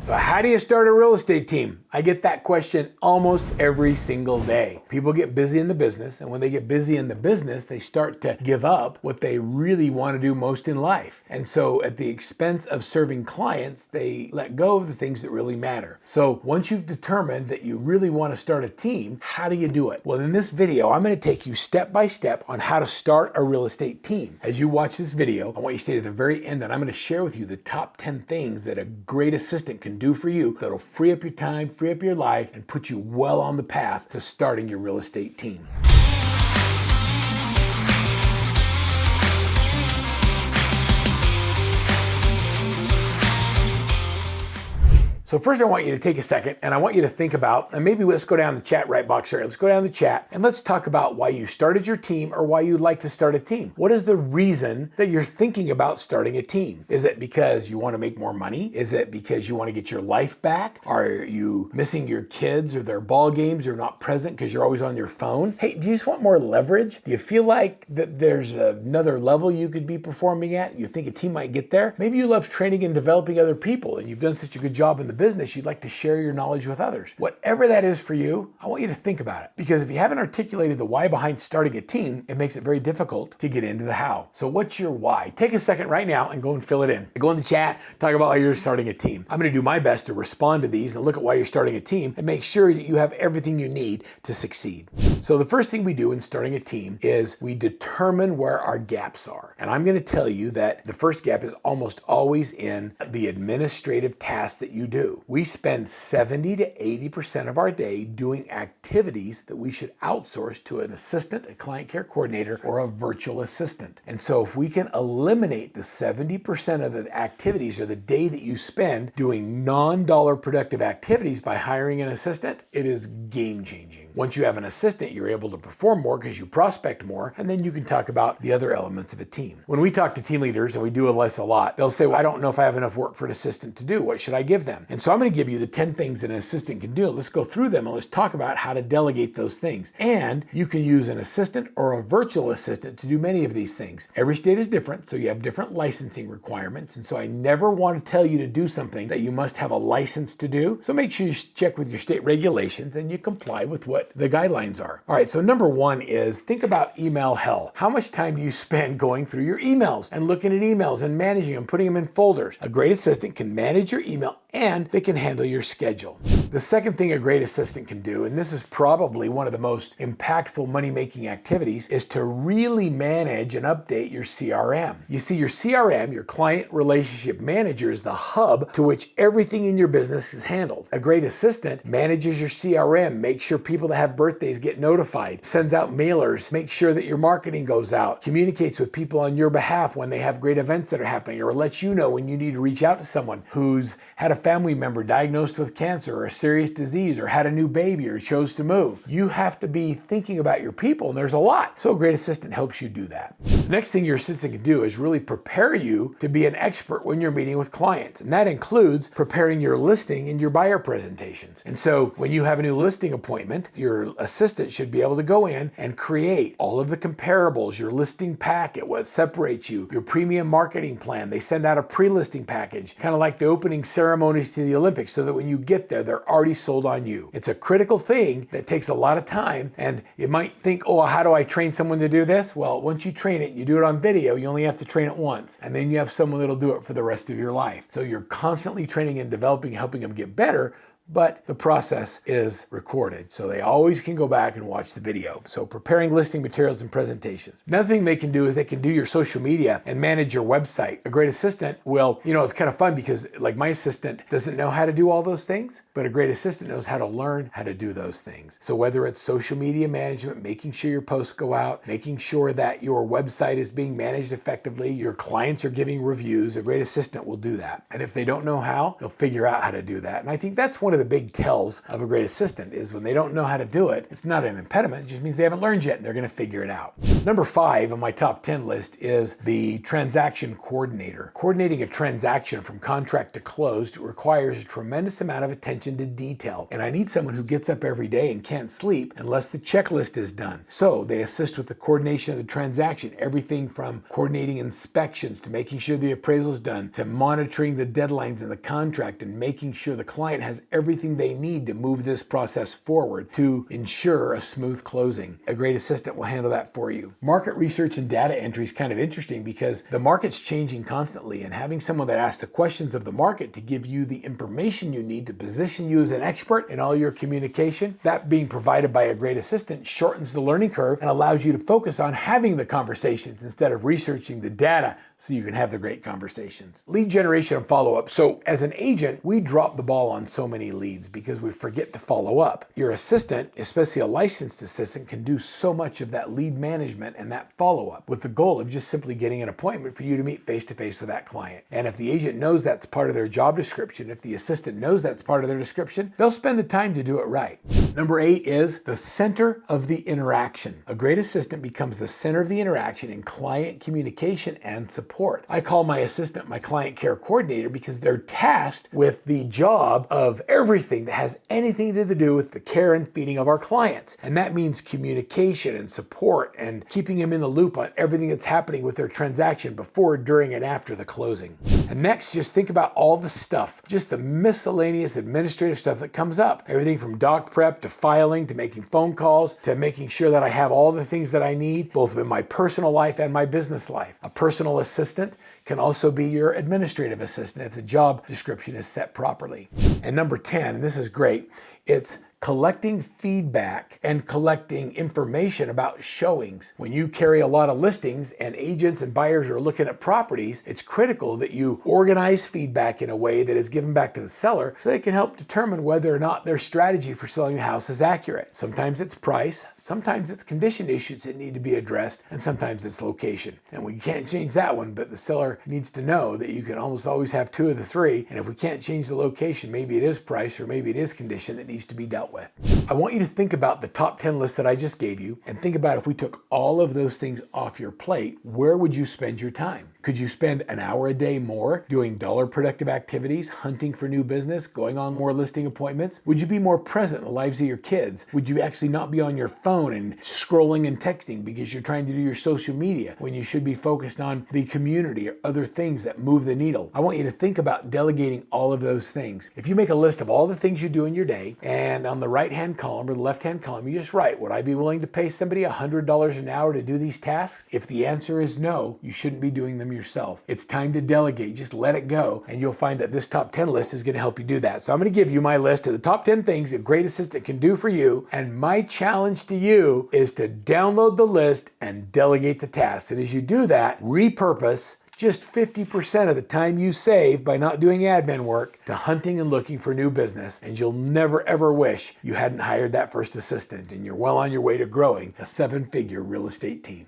So how do you start a real estate team? I get that question almost every single day. People get busy in the business, and when they get busy in the business, they start to give up what they really want to do most in life. And so at the expense of serving clients, they let go of the things that really matter. So once you've determined that you really want to start a team, how do you do it? Well, in this video, I'm going to take you step by step on how to start a real estate team. As you watch this video, I want you to stay to the very end, and I'm going to share with you the top 10 things that a great assistant can do for you that'll free up your time, free up your life, and put you well on the path to starting your real estate team. So first I want you to take a second and I want you to think about, and maybe let's go down the chat right box here. Let's go down the chat and let's talk about why you started your team or why you'd like to start a team. What is the reason that you're thinking about starting a team? Is it because you want to make more money? Is it because you want to get your life back? Are you missing your kids or their ball games or not present because you're always on your phone? Hey, do you just want more leverage? Do you feel like that there's another level you could be performing at? You think a team might get there? Maybe you love training and developing other people and you've done such a good job in the business, you'd like to share your knowledge with others. Whatever that is for you, I want you to think about it. Because if you haven't articulated the why behind starting a team, it makes it very difficult to get into the how. So what's your why? Take a second right now and go and fill it in. Go in the chat, talk about why you're starting a team. I'm going to do my best to respond to these and look at why you're starting a team and make sure that you have everything you need to succeed. So the first thing we do in starting a team is we determine where our gaps are. And I'm going to tell you that the first gap is almost always in the administrative tasks that you do. We spend 70 to 80% of our day doing activities that we should outsource to an assistant, a client care coordinator, or a virtual assistant. And so if we can eliminate the 70% of the activities or the day that you spend doing non-dollar productive activities by hiring an assistant, it is game changing. Once you have an assistant, you're able to perform more because you prospect more, and then you can talk about the other elements of a team. When we talk to team leaders, and we do this a lot, they'll say, well, I don't know if I have enough work for an assistant to do. What should I give them? And so I'm going to give you the 10 things that an assistant can do. Let's go through them and let's talk about how to delegate those things. And you can use an assistant or a virtual assistant to do many of these things. Every state is different, so you have different licensing requirements. And so I never want to tell you to do something that you must have a license to do. So make sure you check with your state regulations and you comply with what the guidelines are. All right, so number one is think about email hell. How much time do you spend going through your emails and looking at emails and managing them, putting them in folders? A great assistant can manage your email and they can handle your schedule. The second thing a great assistant can do, and this is probably one of the most impactful money-making activities, is to really manage and update your CRM. You see, your CRM, your client relationship manager, is the hub to which everything in your business is handled. A great assistant manages your CRM, makes sure people that have birthdays get notified, sends out mailers, makes sure that your marketing goes out, communicates with people on your behalf when they have great events that are happening, or lets you know when you need to reach out to someone who's had a family member diagnosed with cancer or a serious disease or had a new baby or chose to move. You have to be thinking about your people, and there's a lot. So a great assistant helps you do that. The next thing your assistant can do is really prepare you to be an expert when you're meeting with clients. And that includes preparing your listing and your buyer presentations. And so when you have a new listing appointment, your assistant should be able to go in and create all of the comparables, your listing packet, what separates you, your premium marketing plan. They send out a pre-listing package, kind of like the opening ceremonies to the Olympics, so that when you get there, they're already sold on you. It's a critical thing that takes a lot of time, and you might think, oh, how do I train someone to do this? Well, once you train it, you do it on video, you only have to train it once, and then you have someone that'll do it for the rest of your life. So you're constantly training and developing, helping them get better, but the process is recorded, so they always can go back and watch the video. So preparing listing materials and presentations. Another thing they can do is they can do your social media and manage your website. A great assistant will, it's kind of fun because like my assistant doesn't know how to do all those things, but a great assistant knows how to learn how to do those things. So whether it's social media management, making sure your posts go out, making sure that your website is being managed effectively, your clients are giving reviews, a great assistant will do that. And if they don't know how, they'll figure out how to do that. And I think that's one of the big tells of a great assistant is when they don't know how to do it, it's not an impediment, it just means they haven't learned yet and they're going to figure it out. Number 5 on my top 10 list is the transaction coordinator. Coordinating a transaction from contract to close requires a tremendous amount of attention to detail, and I need someone who gets up every day and can't sleep unless the checklist is done. So they assist with the coordination of the transaction, everything from coordinating inspections to making sure the appraisal is done, to monitoring the deadlines in the contract and making sure the client has everything they need to move this process forward to ensure a smooth closing. A great assistant will handle that for you. Market research and data entry is kind of interesting because the market's changing constantly, and having someone that asks the questions of the market to give you the information you need to position you as an expert in all your communication, that being provided by a great assistant shortens the learning curve and allows you to focus on having the conversations instead of researching the data so you can have the great conversations. Lead generation and follow-up. So as an agent, we drop the ball on so many leads because we forget to follow up. Your assistant, especially a licensed assistant, can do so much of that lead management and that follow-up with the goal of just simply getting an appointment for you to meet face-to-face with that client. And if the agent knows that's part of their job description, if the assistant knows that's part of their description, they'll spend the time to do it right. Number 8 is the center of the interaction. A great assistant becomes the center of the interaction in client communication and support. I call my assistant my client care coordinator because they're tasked with the job of everything that has anything to do with the care and feeding of our clients. And that means communication and support and keeping them in the loop on everything that's happening with their transaction before, during, and after the closing. And next, just think about all the stuff, just the miscellaneous administrative stuff that comes up. Everything from doc prep to filing to making phone calls to making sure that I have all the things that I need, both in my personal life and my business life. A personal assistant can also be your administrative assistant if the job description is set properly. And number 10, and this is great, it's collecting feedback and collecting information about showings. When you carry a lot of listings and agents and buyers are looking at properties, it's critical that you organize feedback in a way that is given back to the seller so they can help determine whether or not their strategy for selling the house is accurate. Sometimes it's price, sometimes it's condition issues that need to be addressed, and sometimes it's location. And we can't change that one, but the seller needs to know that you can almost always have 2 of the 3, and if we can't change the location, maybe it is price or maybe it is condition that needs to be dealt with. I want you to think about the top 10 list that I just gave you and think about if we took all of those things off your plate, where would you spend your time? Could you spend an hour a day more doing dollar productive activities, hunting for new business, going on more listing appointments? Would you be more present in the lives of your kids? Would you actually not be on your phone and scrolling and texting because you're trying to do your social media when you should be focused on the community or other things that move the needle? I want you to think about delegating all of those things. If you make a list of all the things you do in your day, and on the right-hand column or the left-hand column, you just write, would I be willing to pay somebody $100 an hour to do these tasks? If the answer is no, you shouldn't be doing them yourself. It's time to delegate. Just let it go, and you'll find that this top 10 list is going to help you do that. So I'm going to give you my list of the top 10 things a great assistant can do for you, and my challenge to you is to download the list and delegate the tasks. And as you do that, repurpose just 50% of the time you save by not doing admin work to hunting and looking for new business, and you'll never ever wish you hadn't hired that first assistant, and you're well on your way to growing a 7-figure real estate team.